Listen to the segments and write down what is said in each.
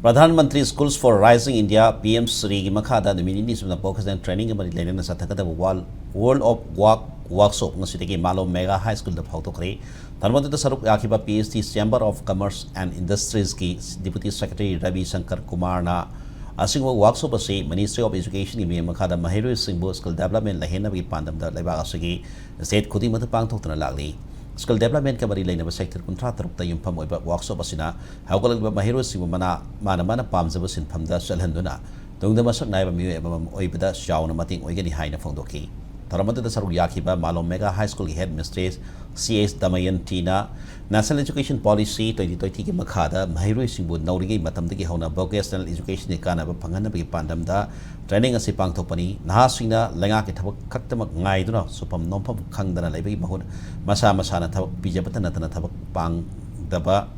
Pradhan Schools for Rising India Pmshri Makada the Ministry of Vocational Training and Satakata World of Work Workshop Nasitiki Malom Megha High School the Pautokre. Tanwanta the Saruk Akiba PhD Chamber of Commerce and Industries ki Deputy Secretary Ravi Shankar Kumarna Asingwa Workshop say Ministry of Education in Makada Mahiru Singbo School Development Lahena Vi Pandam the Leba Asigi State Kudimata Pangtokana Lagli. School development ka bari lainaba sector contractor ta yumpam oiba workshop asina hawgalba mahiro sibu mana pamjaba sinphamda chalhanduna tungda masak naiba miyo emam oibada shauna mating oigani haina phongdoki taramata da saruk yakhiba Malom Megha High School head mistress CS Damayan Tina National Education Policy 2020 ki makhada mahiro sibu naurigi matamdagi hauna vocational education ni kanaba phanganabagi pandamda training asi pangthokpani nahasina lenga ki thabak khaktamak ngaiduna supam nompham khangdana leibagi mahun masa masana thabak pijabata natana thabak pangdaba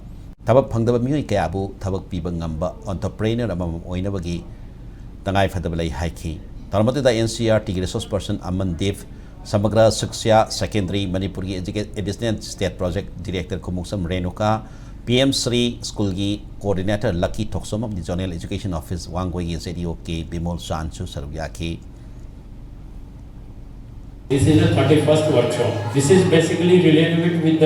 thabak phangdaba mioi kayabu thabak piba ngamba entrepreneur amam oinabagi tangai phadaba lei haiki tarmati da NCRT resource person Aman Dev Samagra Shiksha Secondary Manipuri Additional State Project Director Kumuksam Renuka Pmshri School ki Coordinator Lucky Toksum of the General Education Office Wangway ZDO ke Bimol Sanchu Sarvyaki. This is the 31st workshop. This is basically related with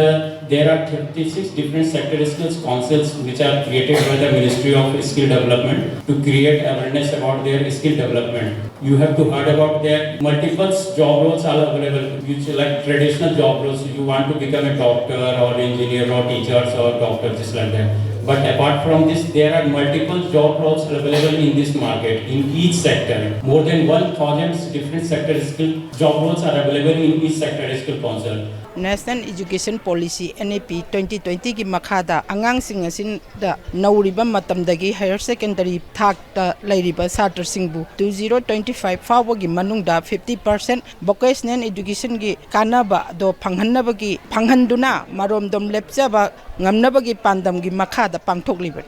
there are 36 different sector skills councils which are created by the Ministry of Skill Development to create awareness about their skill development. You have to heard about their multiple job roles are available, which like traditional job roles. You want to become a doctor or engineer or teachers or doctor, just like that. But apart from this, there are multiple job roles available in this market, in each sector. More than 1,000 different sector skill job roles are available in each sector skill council. National Education Policy NAP 2020 ki makhada angang sing asin da nauriba matamdagi higher secondary thak ta lairiba satar singbu 2025 fawagi manungda 50% vocational education gi kanaba do phanghanna bagi phanghanduna marom dom lepcha ba ngamna bagi pandam gi makhada pangthokliba